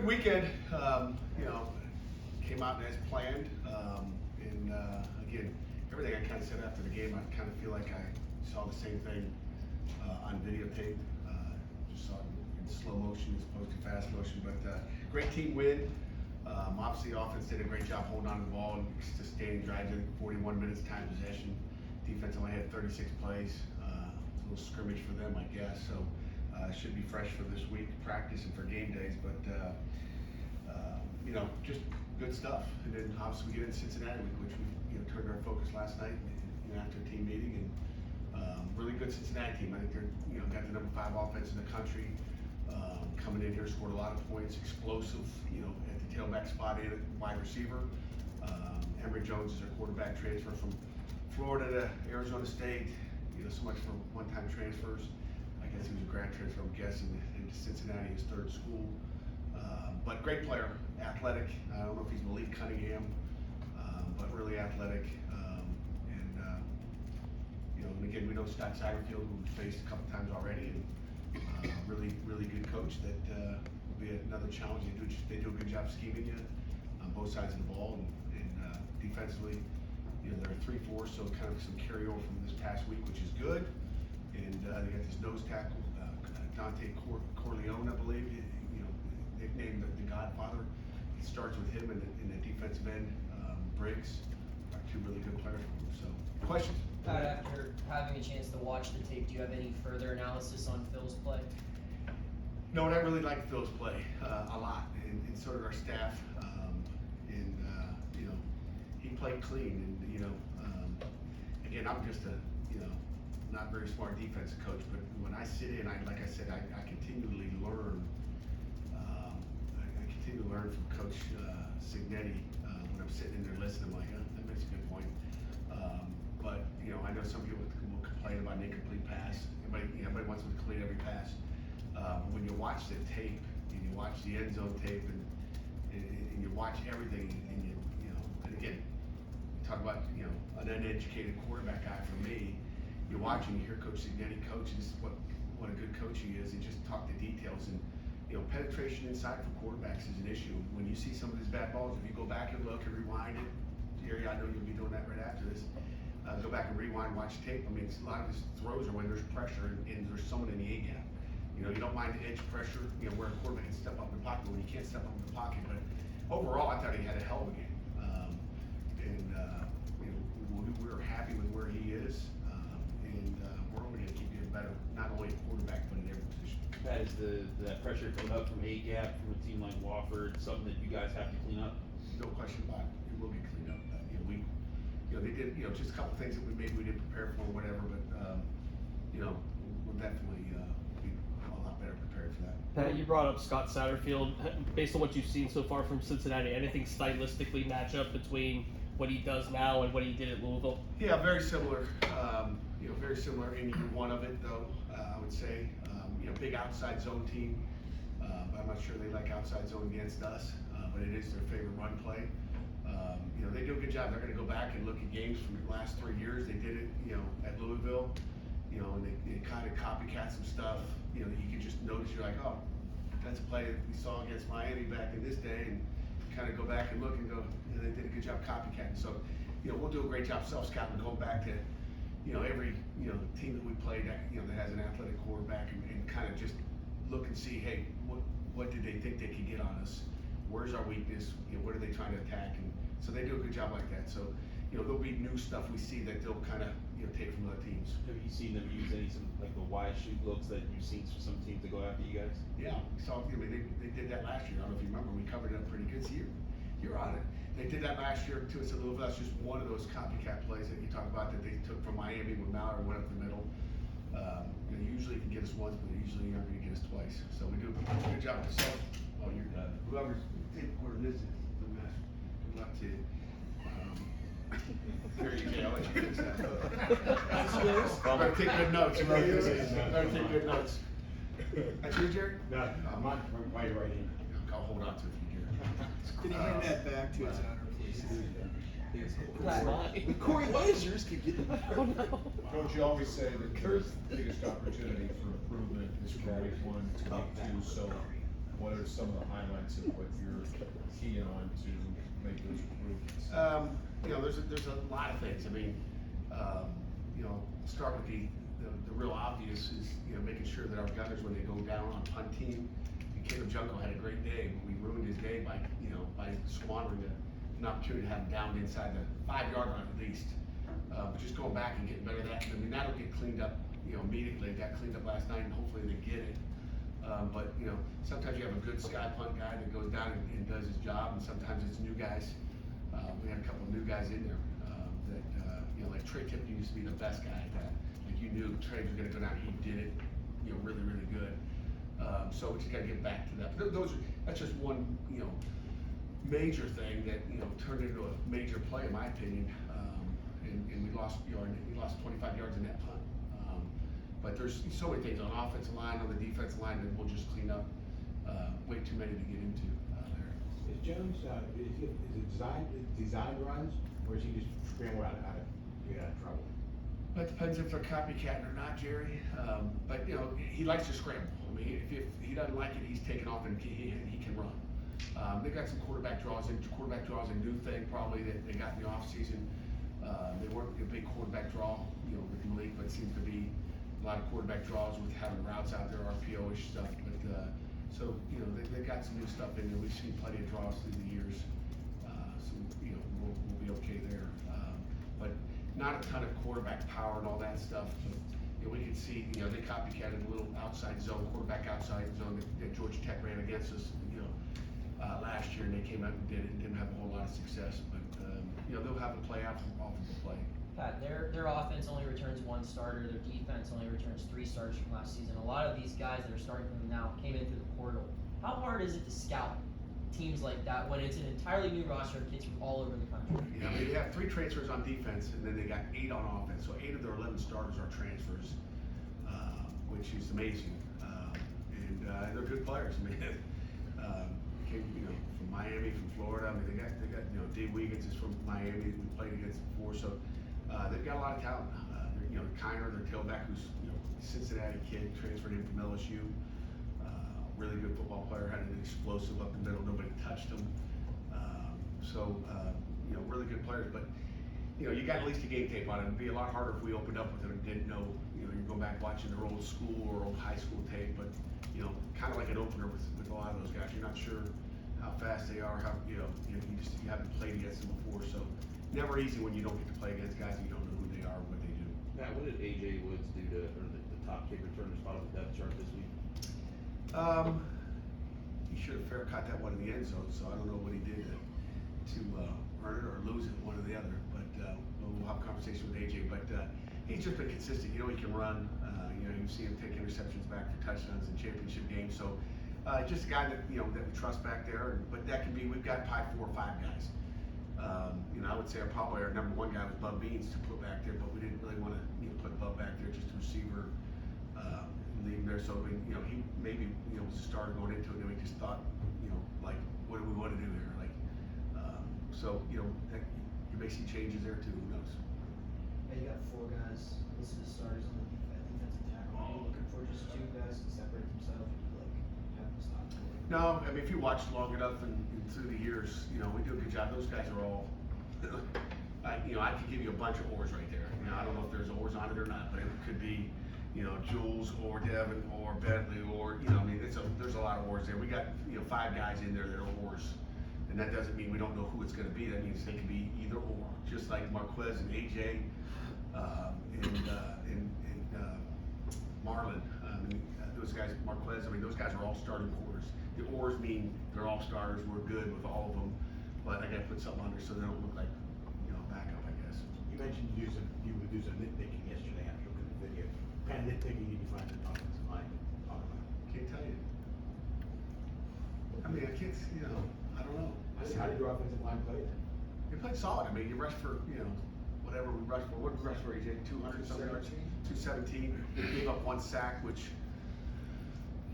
Good weekend. You know, came out as planned. And again, everything I kind of said after the game, I kind of feel like I saw the same thing on videotape. Just saw it in slow motion as opposed to fast motion. But great team win. Obviously, offense did a great job holding on to the ball and sustaining drives. 41 minutes time possession. Defense only had 36 plays. A little scrimmage for them, I guess. So. Should be fresh for this week practice and for game days, but you know, just good stuff. And then obviously we get into Cincinnati week, which we turned our focus last night after a team meeting, and really good Cincinnati team. I think they're got the number 5 offense in the country. Coming in here, scored a lot of points, explosive. At the tailback spot and at wide receiver. Emory Jones is our quarterback transfer from Florida to Arizona State. So much for one-time transfers. I guess he was a grad transfer, I'm guessing, into Cincinnati, his 3rd school. But great player, athletic. I don't know if he's Malik Cunningham, but really athletic. And again, we know Scott Satterfield, who we've faced a couple times already, and really, really good coach. That will be another challenge. They do a good job scheming you on both sides of the ball, and defensively, they're 3-4, so kind of some carryover from this past week, which is good. And they got this nose tackle, Dante Corleone, I believe, nicknamed the Godfather. It starts with him and the defensive end, Briggs, are 2 really good players for them. So, questions? Pat, after having a chance to watch the tape, do you have any further analysis on Phil's play? No, and I really liked Phil's play a lot, and so did our staff. He played clean, and again, I'm just a not very smart defensive coach, but when I sit in, like I said, I continually learn. I continue to learn from Coach Cignetti when I'm sitting in there listening. I'm like, that makes a good point. But I know some people will complain about an incomplete pass. Everybody wants to complete every pass. When you watch the tape and you watch the end zone tape and you watch everything, and and again, talk about an uneducated quarterback guy for me. You watch and you hear Coach Cignetti coach, and this is what a good coach he is, and just talk the details. And penetration inside for quarterbacks is an issue. When you see some of his bad balls, if you go back and look and rewind it, Jerry, I know you'll be doing that right after this. Go back and rewind, watch tape. I mean, a lot of his throws are when there's pressure and there's someone in the A gap. You don't mind the edge pressure, where a quarterback can step up in the pocket when you can't step up in the pocket. But overall, I thought he had a hell of a game. We were happy with where he is. We're only going to keep getting better, not only at quarterback, but in every position. That is that pressure coming up from A-gap from a team like Wofford, something that you guys have to clean up? No question about it. It will get cleaned up. They did, just a couple things that we didn't prepare for or whatever, but, we'll definitely be a lot better prepared for that. Pat, you brought up Scott Satterfield. Based on what you've seen so far from Cincinnati, anything stylistically match up between what he does now and what he did at Louisville? Yeah, very similar. Very similar in year 1 of it, though. I would say, big outside zone team. I'm not sure they like outside zone against us, but it is their favorite run play. They do a good job. They're going to go back and look at games from the last 3 years. They did it, at Louisville. And they kind of copycat some stuff. You can just notice. You're like, oh, that's a play that we saw against Miami back in this day, and kind of go back and look and go, they did a good job copycatting. So, we'll do a great job self-scouting, going back to, every, team that we played that, that has an athletic quarterback, and kind of just look and see, hey, what did they think they could get on us? Where's our weakness? What are they trying to attack? And so they do a good job like that. So, there'll be new stuff we see that they'll kind of, take from other teams. Have you seen them use some like the wide shoot looks that you've seen for some teams to go after you guys? Yeah, we saw. They did that last year. I don't know if you remember. We covered it up pretty good. So you're on it. They did that last year to us at Louisville. That's just one of those copycat plays that you talk about that they took from Miami when Mallory went up the middle. Usually you can get us once, but usually you're not going to get us twice. So we do a good job with self. Oh, you're done. Whoever's tape quarter this is the mess. Good luck to you. Here you go. I'll let you fix that. Better take good notes. Better take good notes. That's you, Jerry? No, I'm not right in. I'll hold on to it for you, Jerry. Can you bring that back to his honor, please? Mine. Corey Weisers could get Oh, no. Coach, you always say that the biggest opportunity for improvement is from week 1 to week 2, so what are some of the highlights of what you're keying on to make those improvements? There's a lot of things. I mean, start with the real obvious is, making sure that our gunners, when they go down on punt team, and Caleb Jungle had a great day, but we ruined his day by squandering an opportunity to have him down inside the 5-yard line at least. But just going back and getting better at that, I mean, that'll get cleaned up, immediately. It got cleaned up last night, and hopefully they get it. But sometimes you have a good sky punt guy that goes down and does his job, and sometimes it's new guys. We had a couple of new guys in there that like Trey Tippett used to be the best guy at that. Like you knew Trey was going to go down, he did it, really, really good. So we just got to get back to that. But that's just one major thing that turned into a major play in my opinion. And we lost 25 yards in that punt. But there's so many things on offensive line, on the defensive line that we'll just clean up. Way too many to get into there. Is Jones, is it designed runs, or is he just scramble out of trouble? That depends if they're copycatting or not, Jerry. But he likes to scramble. I mean, if he doesn't like it, he's taking off and he can run. They got some quarterback draws in. Quarterback draws a new thing probably that they got in the off season. They weren't a big quarterback draw, with the league, but it seems to be a lot of quarterback draws with having routes out there, RPO-ish stuff. But so they got some new stuff in there. We've seen plenty of draws through the years, so we'll be okay there. But not a ton of quarterback power and all that stuff. But we could see they copycatted a little outside zone, quarterback outside zone that Georgia Tech ran against us last year, and they came out and did it and didn't have a whole lot of success. But they'll have a play out from offensive play. Pat, their offense only returns 1 starter, their defense only returns 3 starters from last season. A lot of these guys that are starting for them now came in through the portal. How hard is it to scout teams like that when it's an entirely new roster of kids from all over the country? Yeah, I mean, they have 3 transfers on defense, and then they got 8 on offense. So 8 of their 11 starters are transfers, which is amazing. And they're good players. I mean, came from Miami, from Florida. I mean, they got Dave Wiggins is from Miami. We played against before, so they've got a lot of talent. Kiner, their tailback, who's Cincinnati kid, transferred in from LSU. Really good football player, had an explosive up the middle. Nobody touched him. Really good players. But you got at least a game tape on it. It'd be a lot harder if we opened up with them and didn't know. You're going back watching their old school or old high school tape, but kind of like an opener with a lot of those guys. You're not sure how fast they are, how you haven't played against them before. So never easy when you don't get to play against guys and you don't know who they are or what they do. Matt, what did AJ Woods do to earn the top kick returner spot on the depth chart this week? He should have fair caught that one in the end zone, so I don't know what he did to earn it or lose it, one or the other. But we'll have a conversation with AJ. But he's just been consistent. He can run. You've seen him take interceptions back for touchdowns in championship games. So just a guy that that we trust back there. But that can be. We've got probably 4 or 5 guys. I would say probably our number 1 guy was Bub Beans to put back there, but we didn't really want to put Bub back there, just a receiver. Leave him there, so he maybe was a starter going into it, and we just thought, like, what do we want to do here? Like, you may see changes there too. Who knows? Yeah, you got 4 guys listed as starters on the defensive tackle. Are you looking for just 2 guys to separate themselves and have them stop? No, I mean, if you watch long enough and through the years, we do a good job. Those guys are all, I could give you a bunch of oars right there. I don't know if there's oars on it or not, but it could be, Jules or Devin or Bentley or, there's a lot of oars there. We got, 5 guys in there that are oars. And that doesn't mean we don't know who it's going to be. That means they can be either or. Just like Marquez and AJ and Marlon. Those guys, Marquez, those guys are all starting quarters. The oars mean they're all starters. We're good with all of them. But I got to put something under so they don't look like, backup, I guess. You mentioned you would do some nitpicking yesterday after looking at the video. What kind of nitpicking did you find in the offensive line? Talk about. Can't tell you. I can't, I don't know. How did your offensive line play then? You played solid. You rushed for, whatever we rushed for. What did we rush for, AJ? 200 something yards? 217. They gave up 1 sack, which,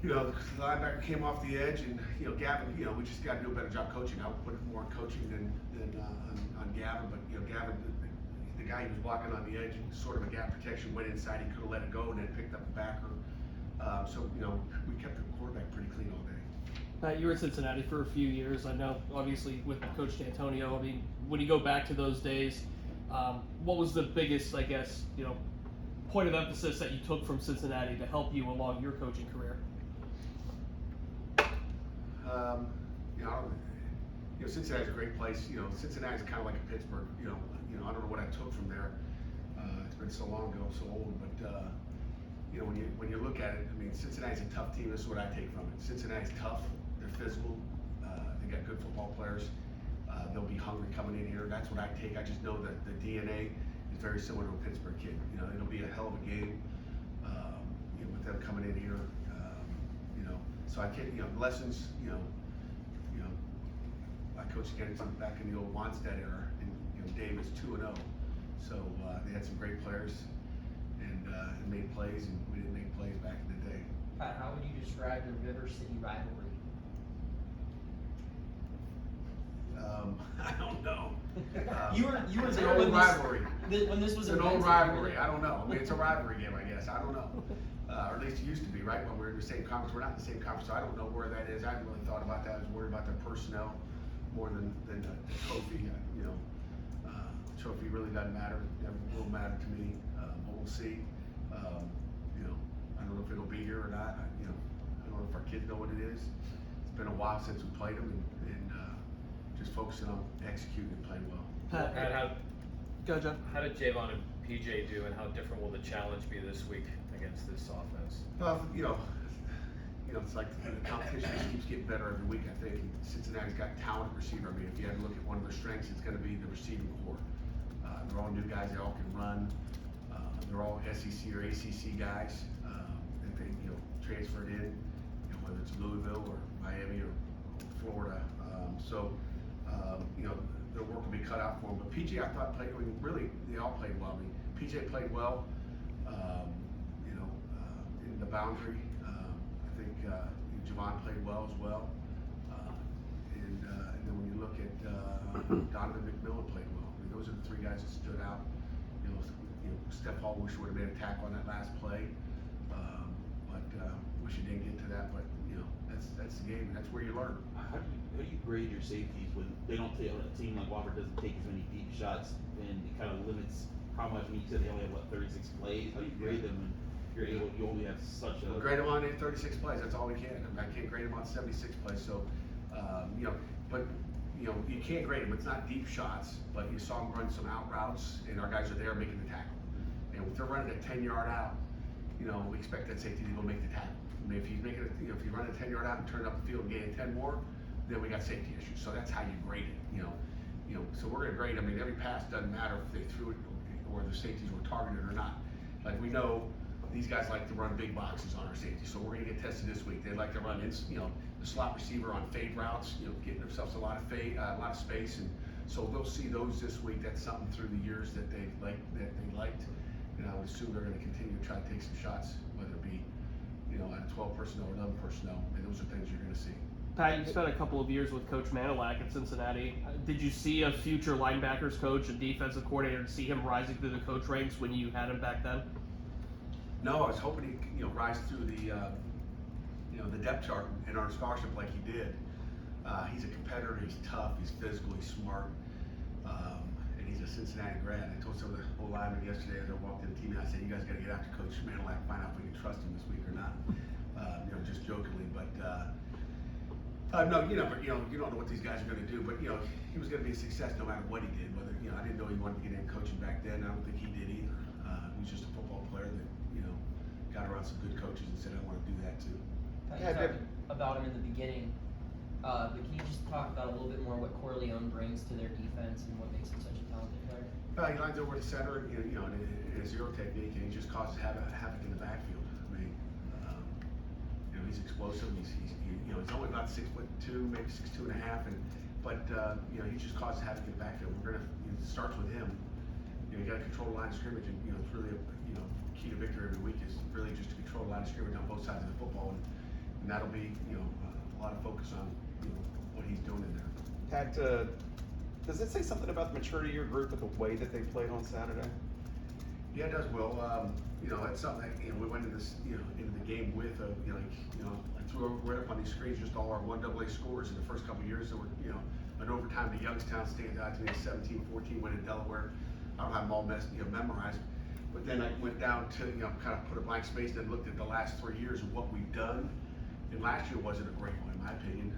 the linebacker came off the edge, and, Gavin, we just got to do a better job coaching. I would put it more on coaching than on Gavin, but, Gavin, the guy he was blocking on the edge, sort of a gap protection, went inside, he could have let it go and then picked up the backer. We kept the quarterback pretty clean all day. You were in Cincinnati for a few years. I know, obviously, with Coach D'Antonio. I mean, when you go back to those days, what was the biggest, I guess, point of emphasis that you took from Cincinnati to help you along your coaching career? Cincinnati's a great place. Cincinnati's kind of like a Pittsburgh. I don't know what I took from there. It's been so long ago, so old. But when you look at it, I mean, Cincinnati's a tough team. This is what I take from it. Cincinnati's tough. They're physical. They got good football players. They'll be hungry coming in here. That's what I take. I just know that the DNA is very similar to a Pittsburgh kid. It'll be a hell of a game. With them coming in here. So I can't. Lessons. I coached against them back in the old Wanstead era, and Dave is 2-0. So they had some great players and made plays, and we didn't make plays back in the day. Pat, how would you describe the River City rivalry? I don't know. You were It's there an when old rivalry. when this was It's an old invented, rivalry. I don't know. I mean, it's a rivalry game, I guess. I don't know. Or at least it used to be, right? When we were in the same conference. We're not in the same conference, so I don't know where that is. I haven't really thought about that. I was worried about their personnel more than the trophy. Trophy really doesn't matter. It will matter to me, but we'll see. I don't know if it'll be here or not. I don't know if our kids know what it is. It's been a while since we played them, and just focusing on executing and playing well. Pat, go ahead, John. How did Javon and PJ do, and how different will the challenge be this week against this offense? It's like the competition just keeps getting better every week. I think Cincinnati's got talent at receiver. I mean, if you had to look at one of their strengths, it's going to be the receiving core. They're all new guys. They all can run. They're all SEC or ACC guys that they transferred in, whether it's Louisville or Miami or Florida. Their work will be cut out for them. But PJ, I thought played. I mean, really, they all played well. I mean, PJ played well. In the boundary. I think Javon played well as well. And then when you look at Donovan McMillan played well. I mean, those are the three guys that stood out. Steph Hall wish would have made a tackle on that last play, but wish he didn't get to that. But that's the game. That's where you learn. How do you grade your safeties when they don't take, a team like Wofford doesn't take as many deep shots, and it kind of limits how much? I mean, you said they only have 36 plays. How do you grade them when you only have such a? We'll grade them on 36 plays. That's all we can. I mean, I can't grade them on 76 plays. So, you can't grade them. It's not deep shots, but you saw them run some out routes, and our guys are there making the tackle. And if they're running a 10-yard out, we expect that safety to go make the tackle. I mean, if he's making it, if you run a 10-yard out and turn up the field and gain 10 more, then we got safety issues. So that's how you grade it. So we're gonna grade. I mean, every pass doesn't matter if they threw it or the safeties were targeted or not. Like we know these guys like to run big boxes on our safety, so we're gonna get tested this week. They like to run the slot receiver on fade routes, getting themselves a lot of space, and so they'll see those this week. That's something through the years that they liked, and I would assume they're gonna continue to try to take some shots, whether it be out of 12 personnel or 11 personnel, and those are things you're gonna see. Pat, you spent a couple of years with Coach Manilak at Cincinnati. Did you see a future linebackers coach and defensive coordinator and see him rising through the coach ranks when you had him back then? No, I was hoping he'd rise through the the depth chart in our scholarship like he did. He's a competitor. He's tough. He's physical. He's smart. And he's a Cincinnati grad. I told some of the old linemen yesterday as I walked in the team, I said, "You guys got to get after Coach Manilak, find out if we can trust him this week or not." Just jokingly, but no, you don't know what these guys are going to do. But he was going to be a success no matter what he did. Whether I didn't know he wanted to get in coaching back then. I don't think he did either. He was just a football player that got around some good coaches and said, "I want to do that too." You talked about him in the beginning, but can you just talk about a little bit more what Corleone brings to their defense and what makes him such a talented player? He lines over the center, in a zero technique, and he just causes havoc in the backfield. I mean, he's explosive. He's only about 6'2", maybe 6'2.5", but he just causes havoc in the backfield. We're gonna it starts with him. You got to control the line of scrimmage, and it's really key to victory every week is really just to control the line of scrimmage on both sides of the football, and that'll be a lot of focus on what he's doing in there. Yeah, it does, Will. You know, it's something that, you know, we went into this, you know, into the game with, I threw right up on these screens just all our 1AA scores in the first couple of years. There were, you know, an overtime to Youngstown stands out to me, a 17-14 win in Delaware. I don't have them all memorized. But then I went down to, you know, kind of put a blank space and then looked at the last 3 years of what we've done. And last year wasn't a great one, in my opinion.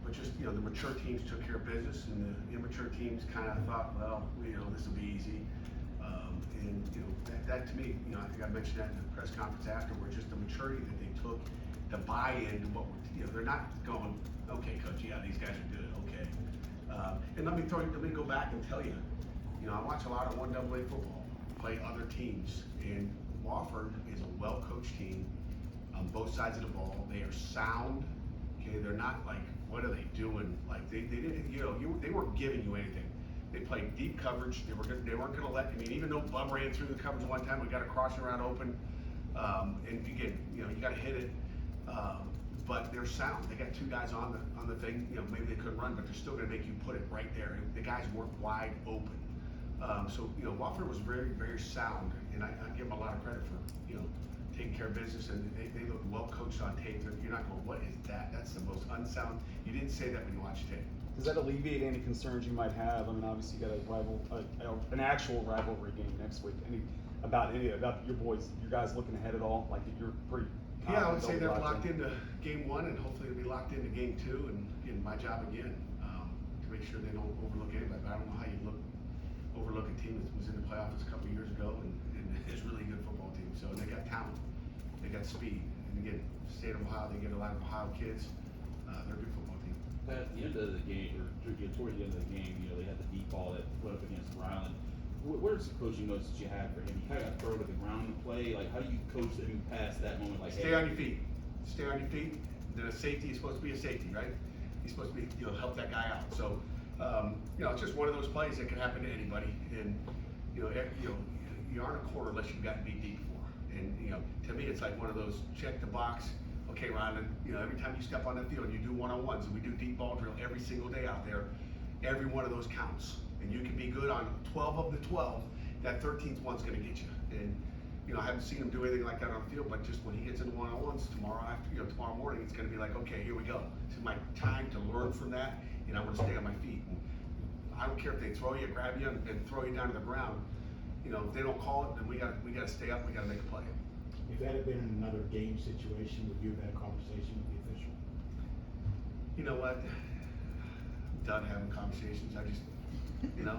But just, you know, the mature teams took care of business, and the immature teams kind of thought, well, you know, this will be easy. And, you know, that to me, you know, I think I mentioned that in the press conference afterwards, just the maturity that they took to buy into what we're, you know, they're not going, okay, coach, yeah, these guys are good, okay. And let me go back and tell you, you know, I watch a lot of 1AA football, play other teams, and Wofford is a well-coached team on both sides of the ball. They are sound, okay, they're not like, what are they doing? Like they didn't, you know, they weren't giving you anything. They played deep coverage. They weren't going to let. I mean, even though Bub ran through the coverage one time, we got a crossing route open, and again, you know, you got to hit it. But they're sound. They got 2 guys on the thing. You know, maybe they couldn't run, but they're still going to make you put it right there. The guys weren't wide open. So you know, Wofford was very, very sound, and I give them a lot of credit for, you know, taking care of business, and they look well coached on tape. You're not going, what is that? That's the most unsound. You didn't say that when you watch tape. Does that alleviate any concerns you might have? I mean, obviously you got an actual rivalry game next week. About your boys, your guys looking ahead at all? Like you're pretty. Yeah, I would say they're locked into game 1, and hopefully they'll be locked into game 2. And again, my job again to make sure they don't overlook anybody. But I don't know how you overlook a team that was in the playoffs a couple of years ago and is really a good football team. So they got talent, they got speed, and again, state of Ohio, they get a lot of Ohio kids. They're a good football team. At the end of the game, or toward the end of the game, you know, they had the deep ball that put up against Ryland. What are some coaching notes that you have for him? He kind of got thrown to the ground to play. Like, how do you coach him past that moment? Like, Stay on your feet. Stay on your feet. Then a safety is supposed to be a safety, right? He's supposed to be, you know, help that guy out. So, you know, it's just one of those plays that can happen to anybody. And, you know, you aren't a quarter unless you've gotten beat deep before. And, you know, to me, it's like one of those check the box. Okay, Ron, you know, every time you step on that field, you do one-on-ones, and we do deep ball drill every single day out there. Every one of those counts. And you can be good on 12 of the 12, that 13th one's gonna get you. And, you know, I haven't seen him do anything like that on the field, but just when he gets into one-on-ones tomorrow morning, it's gonna be like, okay, here we go. This is my time to learn from that, and I'm gonna stay on my feet. And I don't care if they throw you, grab you, and throw you down to the ground. You know, if they don't call it, then we gotta stay up, we gotta make a play. If that had been another game situation, would you have had a conversation with the official? You know what? I'm done having conversations. I just, you know,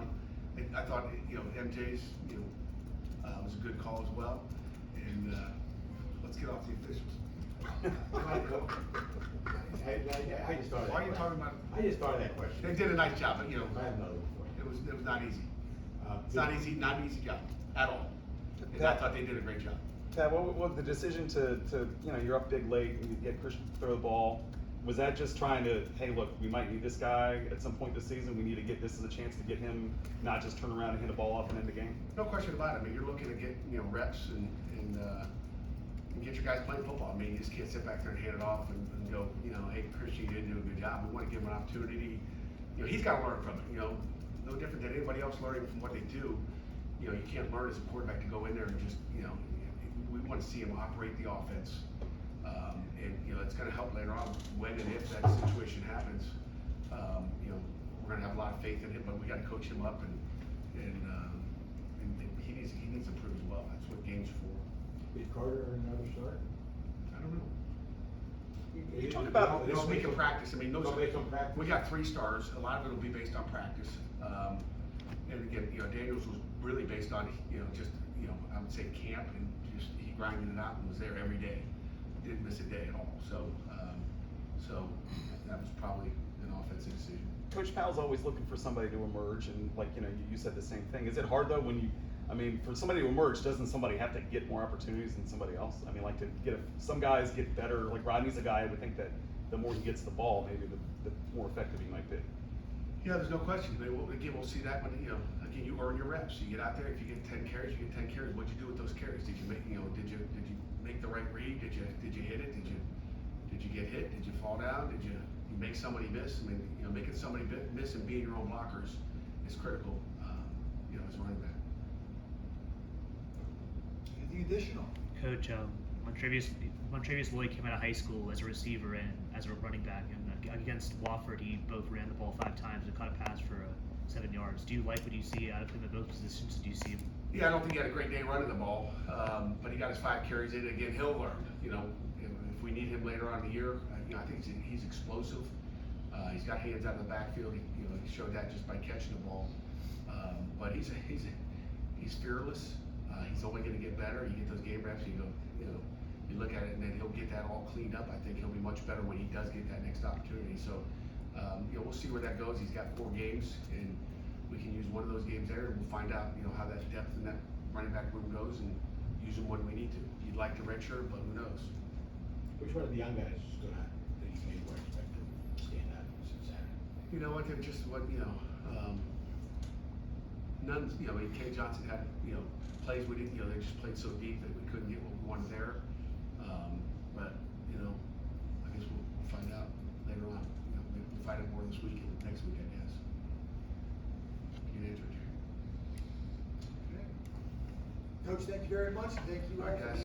I thought, you know, MJ's, you know, was a good call as well. And let's get off the officials. I just thought of that Why are you question. talking about? I just thought of that question. They did a nice job, but you know, I have another one for you. it was not easy. It's not an easy job at all. And I thought they did a great job. Pat, what the decision to you know, you're up big late and you get Christian to throw the ball, was that just trying to, hey, look, we might need this guy at some point this season, we need to get this as a chance to get him, not just turn around and hit a ball off and end the game? No question about it. I mean, you're looking to get, you know, reps and get your guys playing football. I mean, you just can't sit back there and hand it off and go, you know, hey, Christian, you didn't do a good job. We want to give him an opportunity. You know, he's got to learn from it. You know, no different than anybody else learning from what they do. You know, you can't learn as a quarterback to go in there and just, you know, we want to see him operate the offense. And, you know, it's going to help later on when and if that situation happens. You know, we're going to have a lot of faith in him, but we got to coach him up and he needs to improve as well. That's what game's for. Is Carter another start? I don't know. You talk about This week of practice, I mean, those Based on practice? we got 3 stars. A lot of it will be based on practice. And again, you know, Daniels was really based on, you know, just, you know, I would say camp, and just he grinded it out and was there every day. Didn't miss a day at all. So that was probably an offensive decision. Coach Powell's always looking for somebody to emerge, and like, you know, you said the same thing. Is it hard though when you, I mean, for somebody to emerge, doesn't somebody have to get more opportunities than somebody else? I mean, like to get some guys get better. Like Rodney's a guy I would think that the more he gets the ball, maybe the more effective he might be. Yeah, there's no question. I mean, we'll see that when, you know, again, you earn your reps. You get out there. If you get 10 carries, you get 10 carries. What'd you do with those carries? Did you make, you know, did you make the right read? Did you hit it? Did you get hit? Did you fall down? Did you make somebody miss? I mean, you know, making somebody miss and being your own blockers is critical. You know, as a running back. Anything additional? Coach, Montrevious Lloyd came out of high school as a receiver and as a running back, and against Wofford, he both ran the ball 5 times and caught a pass for 7 yards. Do you like what you see out of him at both positions? Do you see him? Yeah, I don't think he had a great day running the ball, but he got his 5 carries in. Again, he'll learn. You know, if we need him later on in the year, you know, I think he's explosive. He's got hands out of the backfield. He showed that just by catching the ball. But he's fearless. He's only going to get better. You get those game reps, you look at it, and then he'll get that all cleaned up. I think he'll be much better when he does get that next opportunity. So, we'll see where that goes. He's got 4 games, and we can use one of those games there, and we'll find out, how that depth in that running back room goes, and use him when we need to. You'd like to redshirt, but who knows? Which one of the young guys is gonna, that you maybe were expecting to stand out since Saturday? You know what? They're just none. Kenny Johnson had plays we didn't. They just played so deep that we couldn't get what we wanted there. But I guess we'll find out later on. We'll find out more this week and next week, I guess. Good answer, Jerry. Coach, thank you very much, and thank you All right, guys.